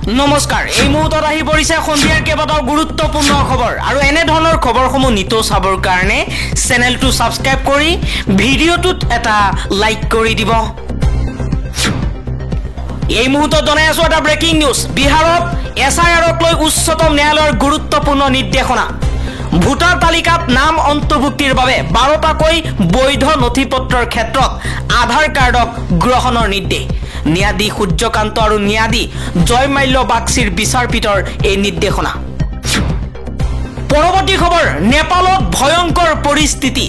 নমস্কাৰ এই মুহূৰ্তত আহি পৰিছে সন্ধিয়াৰ কেইবাটাও গুৰুত্বপূৰ্ণ খবৰ আৰু এনে ধৰণৰ খবৰসমূহ নিতৌ চাবৰ কাৰণে চেনেলটো সাবস্ক্ৰাইব কৰি ভিডিঅ'টোত এটা লাইক কৰি দিব এই মুহূৰ্তত জনাই আছো এটা ব্ৰেকিং নিউজ বিহাৰত এছআইআৰক লৈ উচ্চতম ন্যায়ালয়ৰ গুৰুত্বপূৰ্ণ নিৰ্দেশনা ভোটাৰ তালিকাত নাম অন্তৰ্ভুক্তিৰ বাবে 12টাকৈ বৈধ নথিপত্ৰৰ ক্ষেত্ৰত আধাৰ কাৰ্ডক গ্ৰহণৰ নিৰ্দেশ ন্যায়াধীশ সূৰ্যকান্ত আৰু ন্যায়াধীশ জয়মাল্য বাক্সিৰ বিচাৰপীঠৰ এই নিৰ্দেশনা পৰৱৰ্তী খবৰ নেপালত ভয়ংকৰ পৰিস্থিতি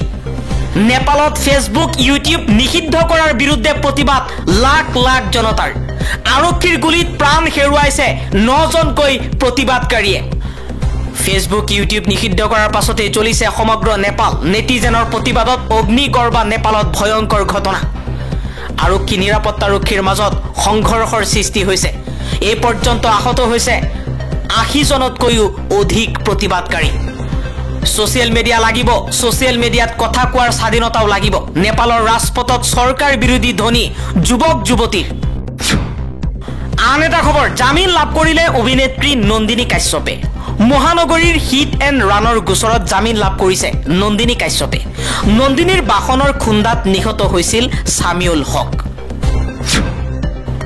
নেপালত ফেসবুক ইউটিউব নিষিদ্ধ কৰাৰ বিৰুদ্ধে প্ৰতিবাদ লাখ লাখ জনতাৰ আৰক্ষীৰ গুলিত প্ৰাণ হেৰুৱাইছে 9জনকৈ প্ৰতিবাদকাৰীয়ে ফেসবুক ইউটিউব নিষিদ্ধ কৰাৰ পাছতে চলিছে সমগ্ৰ নেপাল নেটিজেনৰ প্ৰতিবাদত অগ্নিগড় বা নেপালত ভয়ংকৰ ঘটনা আৰক্ষী নিৰাপত্তাৰক্ষীৰ মাজত সংঘৰ্ষৰ সৃষ্টি হৈছে এই পৰ্যন্ত আহত হৈছে 80 জনতকৈও অধিক প্ৰতিবাদকাৰী সোশ্যাল মিডিয়া লাগিব সোশ্যাল মিডিয়াত কথা কোৱাৰ স্বাধীনতাও লাগিব নেপালৰ ৰাজপথত চৰকাৰ বিৰোধী ধ্বনি যুৱক যুৱতীৰ আন এটা খবৰ জামিন লাভ কৰিলে অভিনেত্ৰী নন্দিনী কাশ্যপে মহানগৰীৰ হিট এণ্ড ৰানৰ গোচৰত জামিন লাভ কৰিছে নন্দিনী কাশ্যপে নন্দিনীৰ বাহনৰ খুন্দাত নিহত হৈছিল সামিউল হক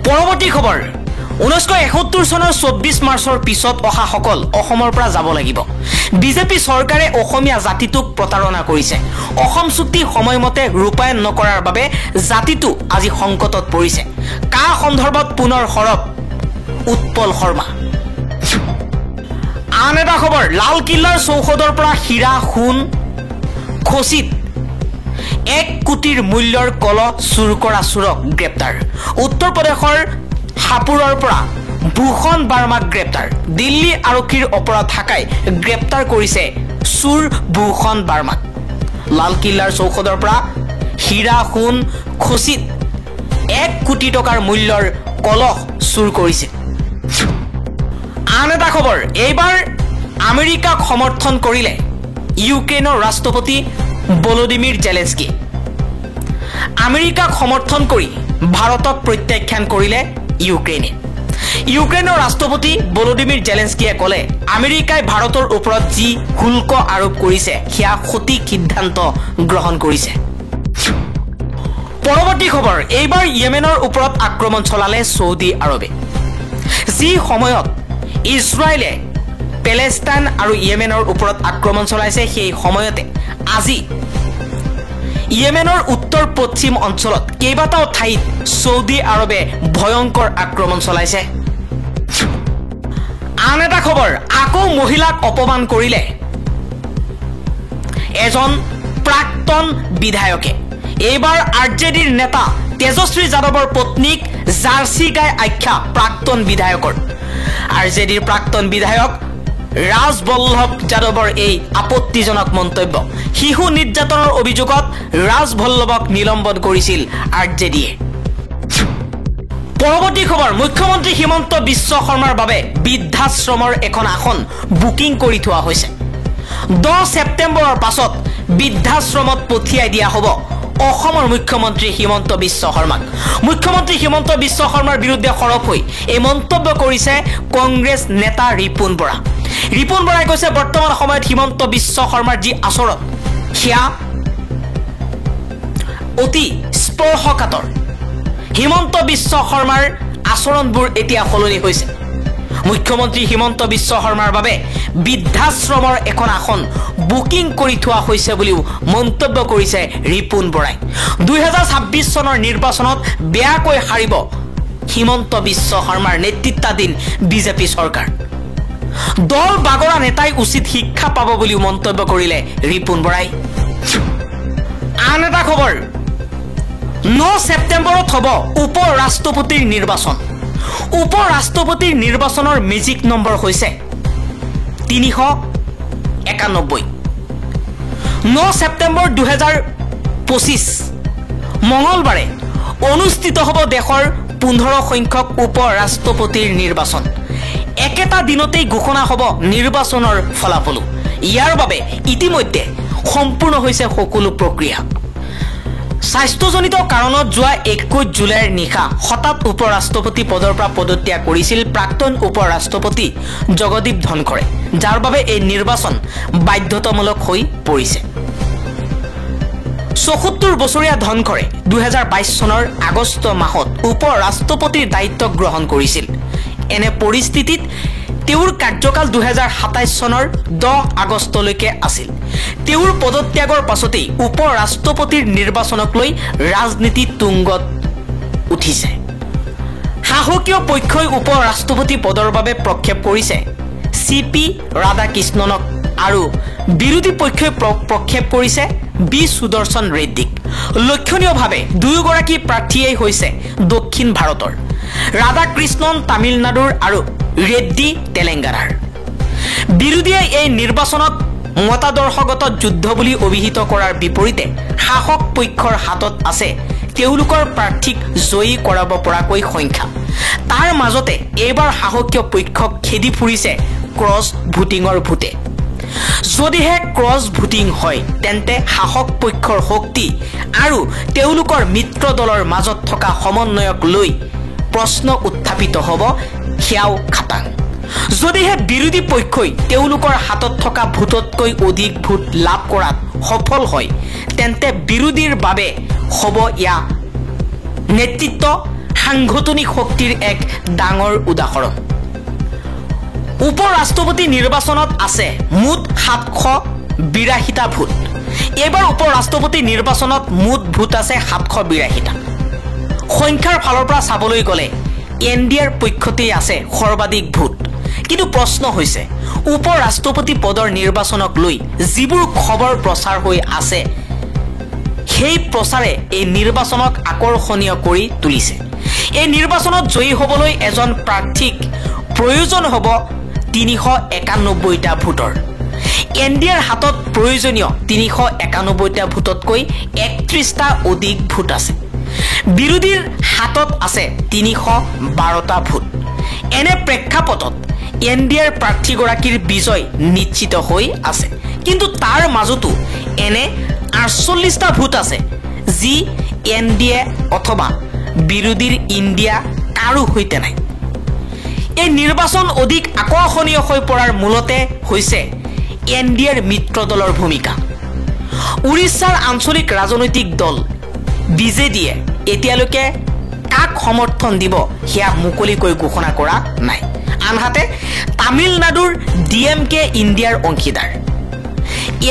পৰৱৰ্তী খবৰ 1971 চনৰ 24 মাৰ্চৰ পিছত অহা সকল অসমৰ পৰা যাব লাগিব বিজেপি চৰকাৰে অসমীয়া জাতিটোক প্ৰতাৰণা কৰিছে অসম চুক্তি সময়মতে ৰূপায়ণ নকৰাৰ বাবে জাতিটো আজি সংকটত পৰিছে কা সন্দৰ্ভত পুনৰ হৰব উৎপল শৰ্মা আন এটা খবৰ লালকিল্লাৰ চৌহদৰ পৰা হীৰা সোণ খচিত 1 কোটিৰ মূল্যৰ কল চুৰ কৰা চুৰক গ্ৰেপ্তাৰ উত্তৰ প্ৰদেশৰ হাপুৰৰ পৰা ভূষণ বাৰ্মাক গ্ৰেপ্তাৰ দিল্লী আৰক্ষীৰ অপৰাধ শাখাই গ্ৰেপ্তাৰ কৰিছে চুৰ ভূষণ বাৰ্মাক লালকিল্লাৰ চৌহদৰ পৰা হীৰা সোণ খচিত 1 কোটি টকাৰ মূল্যৰ কলহ চুৰ কৰিছে আন এটা খবৰ এইবাৰ আমেৰিকাক সমৰ্থন কৰিলে ইউক্ৰেইনৰ ৰাষ্ট্ৰপতি ভলোদিমিৰ জেলেনস্কি আমেৰিকাক সমৰ্থন কৰি ভাৰতক প্ৰত্যাখ্যান কৰিলে ইউক্ৰেইনৰ ৰাষ্ট্ৰপতি ভলোদিমিৰ জেলেনস্কিয়ে ক'লে আমেৰিকাই ভাৰতৰ ওপৰত যি শুল্ক আৰোপ কৰিছে সেয়া সঠিক সিদ্ধান্ত গ্ৰহণ কৰিছে পৰৱৰ্তী খবৰ এইবাৰ ইয়েমেনৰ ওপৰত আক্ৰমণ চলালে সৌদি আৰবে যি সময়ত ইজৰাইলে পেলেষ্টাইন আৰু ইয়েমেনৰ ওপৰত আক্ৰমণ চলাইছে সেই সময়তে আজি ইয়েমেনৰ উত্তৰ পশ্চিম অঞ্চলত কেইবাটাও ঠাইত সৌদি আৰবে ভয়ংকৰ আক্ৰমণ চলাইছে আন এটা খবৰ আকৌ মহিলাক অপমান কৰিলে এজন প্ৰাক্তন বিধায়কে এইবাৰ আৰজেডিৰ নেতা তেজস্বী যাদৱৰ পত্নীক জাৰ্চি গাই আখ্যা প্ৰাক্তন বিধায়কৰ আৰজেডিৰ প্ৰাক্তন বিধায়ক ৰাজবল্লভ যাদৱৰ এই আপত্তিজনক মন্তব্য শিশু নিৰ্যাতনৰ অভিযোগত ৰাজবল্লভক নিলম্বন কৰিছিল আৰজেডিয়ে পৰৱৰ্তী খবৰ মুখ্যমন্ত্ৰী হিমন্ত বিশ্ব শৰ্মাৰ বাবে বৃদ্ধাশ্ৰমৰ এখন আসন বুকিং কৰি থোৱা হৈছে 10 ছেপ্টেম্বৰৰ পাছত বৃদ্ধাশ্ৰমত পঠিয়াই দিয়া হ'ব অসমৰ মুখ্যমন্ত্ৰী হিমন্ত বিশ্ব শৰ্মাক মুখ্যমন্ত্ৰী হিমন্ত বিশ্ব শৰ্মাৰ বিৰুদ্ধে সৰব হৈ এই মন্তব্য কৰিছে কংগ্ৰেছ নেতা ৰিপুন বৰাই কৈছে বৰ্তমান সময়ত হিমন্ত বিশ্ব শৰ্মাৰ যি আচৰণ সেয়া অতি স্পৰ্শকাতৰ হিমন্ত বিশ্ব শৰ্মাৰ আচৰণবোৰ এতিয়া সলনি হৈছে মুখ্যমন্ত্ৰী হিমন্ত বিশ্ব শৰ্মাৰ বাবে বৃদ্ধাশ্ৰমৰ এখন আসন বুকিং কৰি থোৱা হৈছে বুলিও মন্তব্য কৰিছে ৰিপুন বৰাই 2026 চনৰ নিৰ্বাচনত বেয়াকৈ হাৰিব হিমন্ত বিশ্ব শৰ্মাৰ নেতৃত্বাধীন বিজেপি চৰকাৰ দল বাগৰা নেতাই উচিত শিক্ষা পাব বুলিও মন্তব্য কৰিলে ৰিপুন বৰাই আন এটা খবৰ 9 ছেপ্টেম্বৰত হ'ব উপ-ৰাষ্ট্ৰপতিৰ নিৰ্বাচন উপ-ৰাষ্ট্ৰপতিৰ নিৰ্বাচনৰ মেজিক নম্বৰ হৈছে 391 9 ছেপ্টেম্বৰ 2025 মঙলবাৰে অনুষ্ঠিত হ'ব দেশৰ 15 সংখ্যক উপ-ৰাষ্ট্ৰপতিৰ নিৰ্বাচন একেটা দিনতেই ঘোষণা হ'ব নিৰ্বাচনৰ ফলাফলো ইয়াৰ বাবে ইতিমধ্যে সম্পূৰ্ণ হৈছে সকলো প্ৰক্ৰিয়া স্বাস্থ্যজনিত কাৰণত যোৱা 21 জুলাইৰ নিশা হঠাৎ উপৰাষ্ট্ৰপতি পদৰ পৰা পদত্যাগ কৰিছিল প্ৰাক্তন উপৰাষ্ট্ৰপতি জগদীপ ধনখৰে, যাৰ বাবে এই নিৰ্বাচন বাধ্যতামূলক হৈ পৰিছে। ৭৪ বছৰীয়া ধনখৰে 2022 চনৰ আগষ্ট মাহত উপৰাষ্ট্ৰপতিৰ দায়িত্ব গ্ৰহণ কৰিছিল। এনে পৰিস্থিতিত তেওঁৰ কাৰ্যকাল 2027 চনৰ 10 আগষ্টলৈকে আছিল। তেওঁৰ পদত্যাগৰ পাছতেই উপৰাষ্ট্ৰপতিৰ নিৰ্বাচনক লৈ ৰাজনীতি তুংগত উঠিছে। শাসকীয় পক্ষই উপৰাষ্ট্ৰপতি পদৰ বাবে প্ৰক্ষেপ কৰিছে CP ৰাধাকৃষ্ণনক আৰু বিৰোধী পক্ষই প্ৰক্ষেপ কৰিছে B সুদৰ্শন ৰেড্ডীক। লক্ষণীয়ভাৱে দুয়োগৰাকী প্ৰাৰ্থীয়েই হৈছে দক্ষিণ ভাৰতৰ, ৰাধাকৃষ্ণন তামিলনাডুৰ আৰু ৰেড্ডী তেলেংগানাৰ। বিৰোধীয়ে এই নিৰ্বাচনক মতাদৰ্শগত যুদ্ধ বুলি অভিহিত কৰাৰ বিপৰীতে শাসক পক্ষৰ হাতত আছে তেওঁলোকৰ প্ৰাৰ্থীক জয়ী কৰাব পৰাকৈ সংখ্যা। তাৰ মাজতে এইবাৰ শাসকীয় পক্ষক খেদি ফুৰিছে ক্ৰছ ভোটিঙৰ ভূতে। যদিহে ক্ৰছ ভোটিং হয় তেন্তে শাসক পক্ষৰ শক্তি আৰু তেওঁলোকৰ মিত্ৰ দলৰ মাজত থকা সমন্বয়ক লৈ প্ৰশ্ন উত্থাপিত হ'ব সেয়াও খাটাং। যদিহে বিৰোধী পক্ষই তেওঁলোকৰ হাতত থকা ভোটতকৈ অধিক ভোট লাভ কৰাত সফল হয় তেন্তে বিৰোধীৰ বাবে হ'ব ইয়া নেতৃত্ব সাংগঠনিক শক্তিৰ এক ডাঙৰ উদাহৰণ। উপৰাষ্ট্ৰপতি নিৰ্বাচনত আছে মুঠ 782টা ভোট। এইবাৰ উপৰাষ্ট্ৰপতি নিৰ্বাচনত মুঠ ভোট আছে 782টা। সংখ্যাৰ ফালৰ পৰা চাবলৈ গ'লে NDAৰ পক্ষতেই আছে সৰ্বাধিক ভোট। কিন্তু প্ৰশ্ন হৈছে উপৰাষ্ট্ৰপতি পদৰ নিৰ্বাচনক লৈ যিবোৰ খবৰ প্ৰচাৰ হৈ আছে সেই প্ৰচাৰে এই নিৰ্বাচনক আকৰ্ষণীয় কৰি তুলিছে। এই নিৰ্বাচনত জয়ী হ'বলৈ এজন প্ৰাৰ্থীক প্ৰয়োজন হ'ব 391টা ভোটৰ। NDAৰ হাতত প্ৰয়োজনীয় 391টা ভোটতকৈ 31টা অধিক ভোট আছে। বিৰোধীৰ হাতত আছে 312টা ভোট। এনে প্ৰেক্ষাপটত NDAৰ প্ৰাৰ্থীগৰাকীৰ বিজয় নিশ্চিত হৈ আছে। কিন্তু তাৰ মাজতো এনে 48টা ভোট আছে যি NDA অথবা বিৰোধীৰ ইণ্ডিয়া কাৰো সৈতে নাই। এই নিৰ্বাচন অধিক আকৰ্ষণীয় হৈ পৰাৰ মূলতে হৈছে NDAৰ মিত্ৰ দলৰ ভূমিকা। উৰিষ্যাৰ আঞ্চলিক ৰাজনৈতিক দল BJDয়ে এতিয়ালৈকে কাক সমৰ্থন দিব সেয়া মুকলিকৈ ঘোষণা কৰা নাই। আনহাতে তামিলনাডুৰ DMK ইণ্ডিয়াৰ অংশীদাৰ।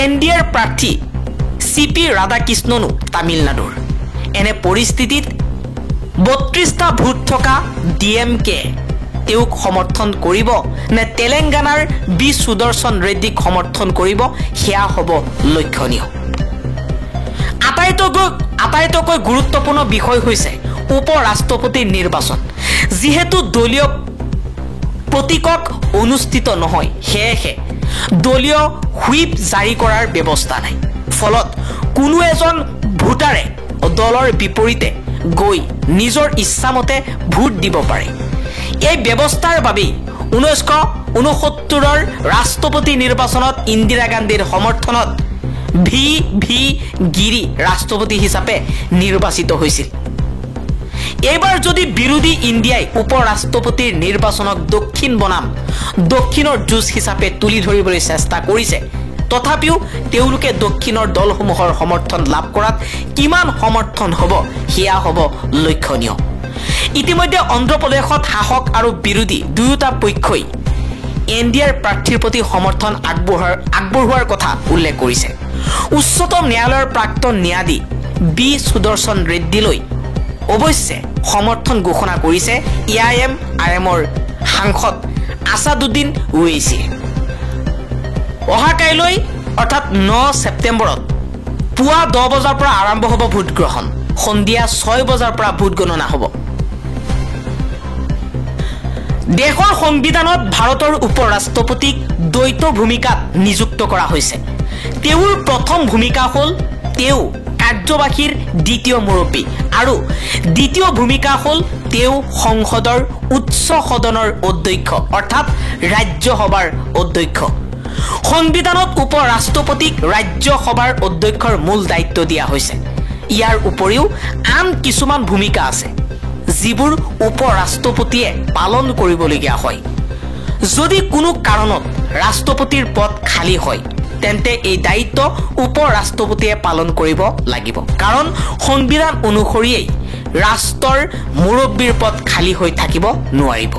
NDAৰ প্ৰাৰ্থী CP ৰাধাকৃষ্ণনো তামিলনাডুৰ। এনে পৰিস্থিতিত 32টা ভোট থকা DMK তেওঁক সমৰ্থন কৰিব নে তেলেংগানাৰ B সুদৰ্শন ৰেড্ডীক সমৰ্থন কৰিব সেয়া হ'ব লক্ষণীয়। আটাইতকৈ গুৰুত্বপূৰ্ণ বিষয় হৈছে উপৰাষ্ট্ৰপতিৰ নিৰ্বাচন। যিহেতু দলীয় প্ৰতীকক অনুষ্ঠিত নহয় সেয়েহে দলীয় হুইপ জাৰি কৰাৰ ব্যৱস্থা নাই। ফলত কোনো এজন ভোটাৰে দলৰ বিপৰীতে গৈ নিজৰ ইচ্ছামতে ভোট দিব পাৰে। এই ব্যৱস্থাৰ বাবেই 1969ৰ ৰাষ্ট্ৰপতি নিৰ্বাচনত ইন্দিৰা গান্ধীৰ সমৰ্থনত V গিৰি ৰাষ্ট্ৰপতি হিচাপে নিৰ্বাচিত হৈছিল। এইবাৰ যদি বিৰোধী ইণ্ডিয়াই উপৰাষ্ট্ৰপতিৰ নিৰ্বাচনক দক্ষিণ বনাম দক্ষিণৰ যুঁজ হিচাপে তুলি ধৰিবলৈ চেষ্টা কৰিছে, তথাপিও তেওঁলোকে দক্ষিণৰ দলসমূহৰ সমৰ্থন লাভ কৰাত কিমান সমৰ্থন হ'ব সেয়া হ'ব লক্ষণীয়। ইতিমধ্যে অন্ধ্ৰপ্ৰদেশত শাসক আৰু বিৰোধী দুয়োটা পক্ষই NDAৰ প্ৰাৰ্থীৰ প্ৰতি সমৰ্থন আগবঢ়োৱাৰ কথা উল্লেখ কৰিছে। উচ্চতম ন্যায়ালয়ৰ প্ৰাক্তন ন্যায়াধীশ B সুদৰ্শন ৰেড্ডীলৈ অৱশ্যে সমৰ্থন ঘোষণা কৰিছে AIM-IMৰ সাংসদ আছাদুদ্দিন ওৱেইছিয়ে। অহা কাইলৈ অৰ্থাৎ 9 ছেপ্টেম্বৰত পুৱা 10 বজাৰ পৰা আৰম্ভ হ'ব ভোট গ্ৰহণ। সন্ধিয়া 6 বজাৰ পৰা ভোট গণনা হ'ব। দেশৰ সংবিধানত ভাৰতৰ উপৰাষ্ট্ৰপতিক দ্বৈত ভূমিকাত নিযুক্ত কৰা হৈছে। তেওঁৰ প্ৰথম ভূমিকা হ'ল তেওঁ কাৰ্যবাহীৰ দ্বিতীয় মুৰব্বী আৰু দ্বিতীয় ভূমিকা হ'ল তেওঁ সংসদৰ উচ্চ সদনৰ অধ্যক্ষ অৰ্থাৎ ৰাজ্যসভাৰ অধ্যক্ষ। সংবিধানত উপৰাষ্ট্ৰপতিক ৰাজ্যসভাৰ অধ্যক্ষৰ মূল দায়িত্ব দিয়া হৈছে। ইয়াৰ উপৰিও আন কিছুমান ভূমিকা আছে যিবোৰ উপ-ৰাষ্ট্ৰপতিয়ে পালন কৰিবলগীয়া হয় যদি কোনো কাৰণত ৰাষ্ট্ৰপতিৰ পদ খালী হয় তেন্তে এই দায়িত্ব উপ-ৰাষ্ট্ৰপতিয়ে পালন কৰিব লাগিব কাৰণ সংবিধান অনুসৰিয়ে ৰাষ্ট্ৰৰ মুৰব্বীৰ পদ খালী হৈ থাকিব নোৱাৰিব